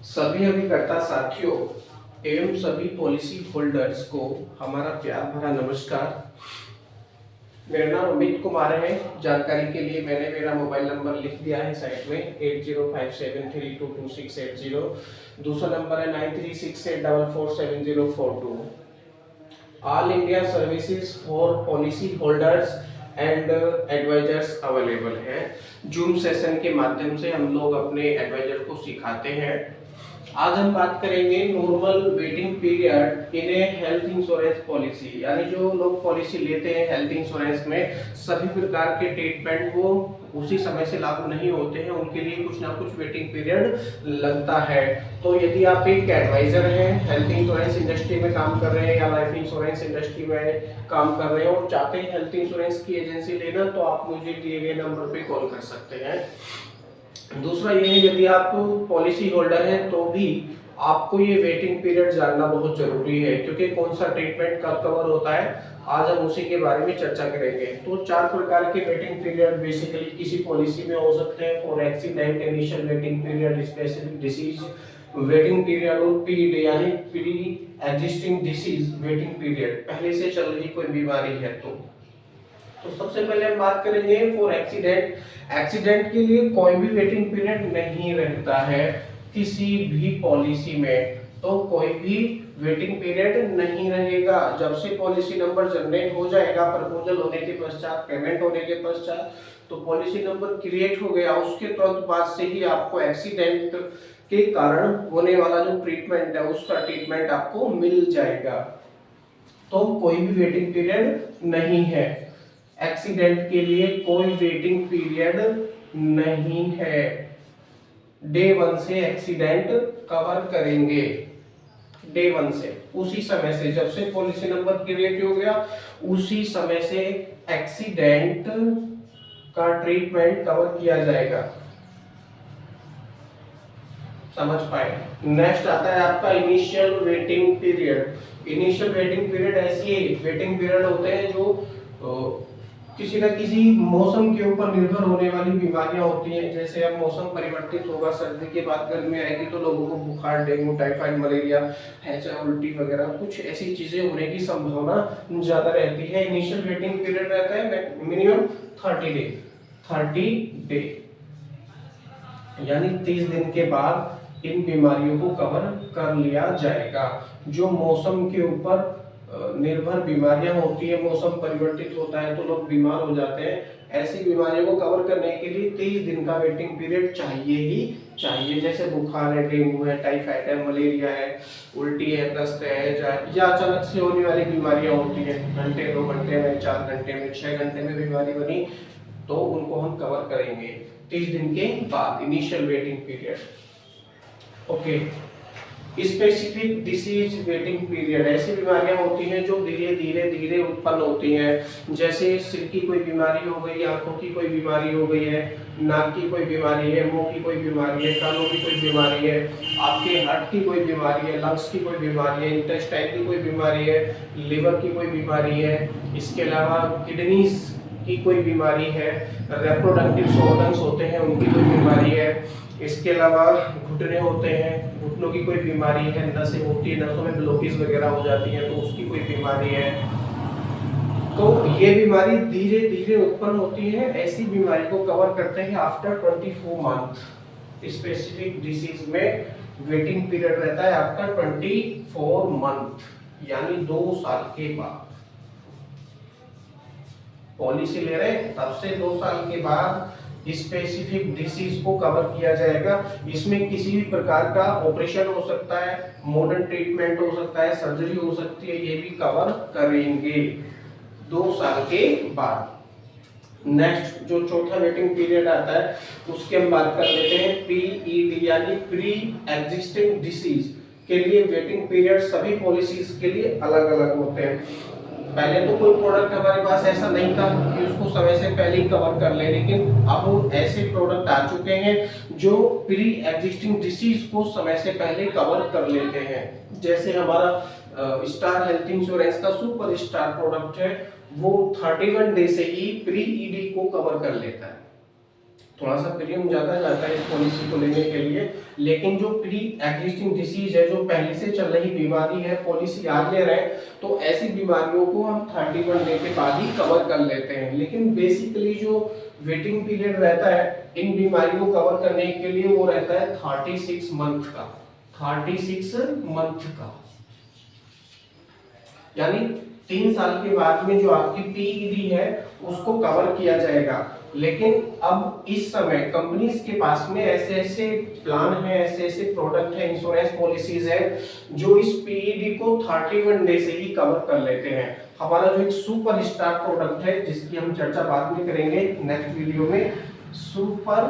सभी अभिकर्ता साथियों एवं सभी पॉलिसी होल्डर्स को हमारा प्यार भरा नमस्कार। मेरा नाम अमित कुमार है। जानकारी के लिए मैंने मेरा मोबाइल नंबर लिख दिया है साइट में 8057322680। दूसरा नंबर है 9368447042। All India services for policy holders and advisers available हैं। जूम सेशन के माध्यम से हम लोग अपने एडवाइजर को सिखाते हैं। आज हम बात करेंगे normal waiting period in A health insurance policy, यानी जो लोग पॉलिसी लेते हैं हेल्थ इंश्योरेंस में सभी प्रकार के ट्रीटमेंट वो उसी समय से लागू नहीं होते हैं, उनके लिए कुछ ना कुछ वेटिंग पीरियड लगता है। तो यदि आप एक एडवाइजर हैं, हेल्थ इंश्योरेंस इंडस्ट्री में काम कर रहे हैं या लाइफ इंश्योरेंस इंडस्ट्री में काम कर रहे हैं और चाहते हैं हेल्थ इंश्योरेंस की एजेंसी लेना, तो आप मुझे दिए गए नंबर पे कॉल कर सकते हैं। दूसरा ये है, यदि आप पॉलिसी होल्डर हैं तो भी आपको ये वेटिंग पीरियड जानना बहुत जरूरी है, क्योंकि कौन सा ट्रीटमेंट कब कवर होता है आज हम उसी के बारे में चर्चा करेंगे। तो 4 प्रकार के वेटिंग पीरियड बेसिकली किसी पॉलिसी में हो सकते हैं। For accident initial waiting period, specific disease waiting period और पीड यानी pre existing disease waiting period, पहले से चल रही कोई बीमारी है तो सबसे पहले हम बात करेंगे फॉर एक्सीडेंट। एक्सीडेंट के लिए कोई भी वेटिंग पीरियड नहीं रहता है किसी भी पॉलिसी में, तो कोई भी वेटिंग पीरियड नहीं रहेगा। जब से पॉलिसी नंबर जनरेट हो जाएगा, प्रपोजल होने के पश्चात, पेमेंट होने के पश्चात, तो पॉलिसी नंबर क्रिएट हो गया, उसके तुरंत बाद से ही आपको एक्सीडेंट के कारण होने वाला जो ट्रीटमेंट है उसका ट्रीटमेंट आपको मिल जाएगा। तो कोई भी वेटिंग पीरियड नहीं है। एक्सीडेंट के लिए कोई वेटिंग पीरियड नहीं है। डे 1 से एक्सीडेंट कवर करेंगे, डे 1 से, उसी समय से जब से पॉलिसी नंबर क्रिएट हो गया उसी समय से एक्सीडेंट का ट्रीटमेंट कवर किया जाएगा। समझ पाए। नेक्स्ट आता है आपका initial waiting period. Initial waiting period ऐसी वेटिंग पीरियड होते हैं जो किसी न किसी मौसम के ऊपर निर्भर होने वाली बीमारियां होती हैं। जैसे अब मौसम परिवर्तित होगा, सर्दी के बाद गर्मी आएगी तो लोगों को बुखार, डेंगू, टाइफाइड, मलेरिया, हैजा, उल्टी वगैरह कुछ ऐसी चीजें होने की संभावना ज्यादा रहती है। इनिशियल वेटिंग पीरियड रहता है मिनिमम 30 डे यानी 30 दिन के बाद इन बीमारियों को कवर कर लिया जाएगा। जो मौसम के ऊपर निर्भर बीमारियां होती है, मौसम परिवर्तित होता है तो लोग बीमार हो जाते हैं, ऐसी बीमारियों को कवर करने के लिए 30 दिन का वेटिंग पीरियड चाहिए ही चाहिए। जैसे बुखार है, डेंगू है, टाइफाइड है, मलेरिया है, उल्टी है, दस्त है, या अचानक से होने वाली बीमारियां होती है, घंटे 2 घंटे में, 4 घंटे में, 6 घंटे में बीमारी बनी तो उनको हम कवर करेंगे 30 दिन के बाद, initial waiting period. Okay. Specific disease waiting period, ऐसी बीमारियां होती हैं जो धीरे धीरे उत्पन्न होती हैं। जैसे सिर की कोई बीमारी हो गई, आंखों की कोई बीमारी हो गई है, नाक की कोई बीमारी है, मुंह की कोई बीमारी है, कानों की कोई बीमारी है, आपके हार्ट की कोई बीमारी है, लंग्स की कोई बीमारी है, इंटेस्टाइन की कोई बीमारी है, लिवर की कोई बीमारी है, इसके अलावा किडनीज की कोई बीमारी है, रिप्रोडक्टिव ऑर्गन्स होते हैं उनकी कोई बीमारी है, इसके अलावा घुटने होते हैं, घुटनों की कोई बीमारी है, नसें होती है, नसों में ब्लॉकेज वगैरह हो जाती है तो उसकी कोई बीमारी है। तो ये बीमारी धीरे धीरे उत्पन्न होती है, ऐसी बीमारी को कवर करते हैं आफ्टर 24 मंथ। स्पेसिफिक डिसीज में वेटिंग पीरियड रहता है आपका 24 मंथ यानी 2 साल के बाद। पॉलिसी ले रहे हैं तब से 2 साल के बाद स्पेसिफिक डिसीज को कवर किया जाएगा। इसमें किसी भी प्रकार का ऑपरेशन हो सकता है, मॉडर्न ट्रीटमेंट हो सकता है, सर्जरी हो सकती है, ये भी कवर करेंगे 2 साल के बाद। नेक्स्ट जो चौथा वेटिंग पीरियड आता है उसकी हम बात कर लेते हैं पीईडी यानी प्री एग्जिस्टिंग डिसीज के लिए वेटिंग पीरियड सभी पॉलिसीज के लिए अलग अलग होते हैं। पहले तो कोई प्रोडक्ट हमारे पास ऐसा नहीं था कि उसको समय से पहले ही कवर कर ले, लेकिन अब ऐसे प्रोडक्ट आ चुके हैं जो प्री एग्जिस्टिंग डिसीज को समय से पहले कवर कर लेते हैं। जैसे हमारा स्टार हेल्थ इंश्योरेंस का सुपर स्टार प्रोडक्ट है, वो 31 डे से ही प्री ईडी को कवर कर लेता है। थोड़ा सा प्रीमियम ज़्यादा जाता है इस पॉलिसी को लेने के लिए, लेकिन जो प्री एग्जिस्टिंग डिसीज है, जो पहले से चल रही बीमारी है, पॉलिसी आज ले रहे हैं, तो ऐसी बीमारियों को हम 31 डे के बाद ही कवर कर लेते हैं। लेकिन बेसिकली जो वेटिंग पीरियड रहता है इन बीमारियों को कवर करने के लिए वो रहता है 36 मंथ का, 36 मंथ का, यानी 3 साल के बाद में जो आपकी पीईडी है उसको कवर किया जाएगा। लेकिन अब इस समय कंपनीज के पास में ऐसे ऐसे प्लान है, ऐसे ऐसे प्रोडक्ट है, इंश्योरेंस पॉलिसीज है जो इस पीईडी को 31 डे से ही कवर कर लेते हैं। हमारा जो एक सुपर स्टार प्रोडक्ट है जिसकी हम चर्चा बाद में करेंगे नेक्स्ट वीडियो में, सुपर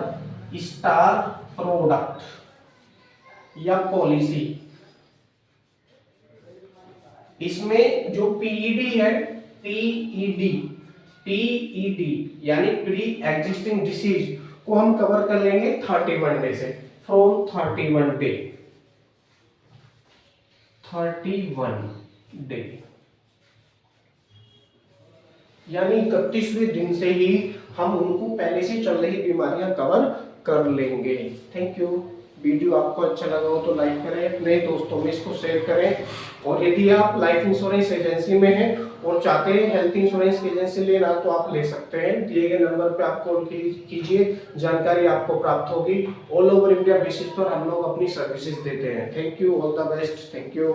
स्टार प्रोडक्ट या पॉलिसी, इसमें जो पीईडी है, पीईडी यानी प्री एग्जिस्टिंग डिसीज को हम कवर कर लेंगे 31 डे से, फ्रॉम 31 डे, 31 डे यानी 31वें दिन से ही हम उनको पहले से चल रही बीमारियां कवर कर लेंगे। Thank you. वीडियो आपको अच्छा लगा हो तो लाइक करें, अपने दोस्तों में इसको शेयर करें, और यदि आप लाइफ इंश्योरेंस एजेंसी में हैं और चाहते हैं हेल्थ इंश्योरेंस की एजेंसी लेना तो आप ले सकते हैं। दिए गए नंबर पे आप कॉल कीजिए, जानकारी आपको प्राप्त होगी। ऑल ओवर इंडिया बेसिस पर हम लोग अपनी सर्विसेज देते हैं। Thank you, all the best, thank you.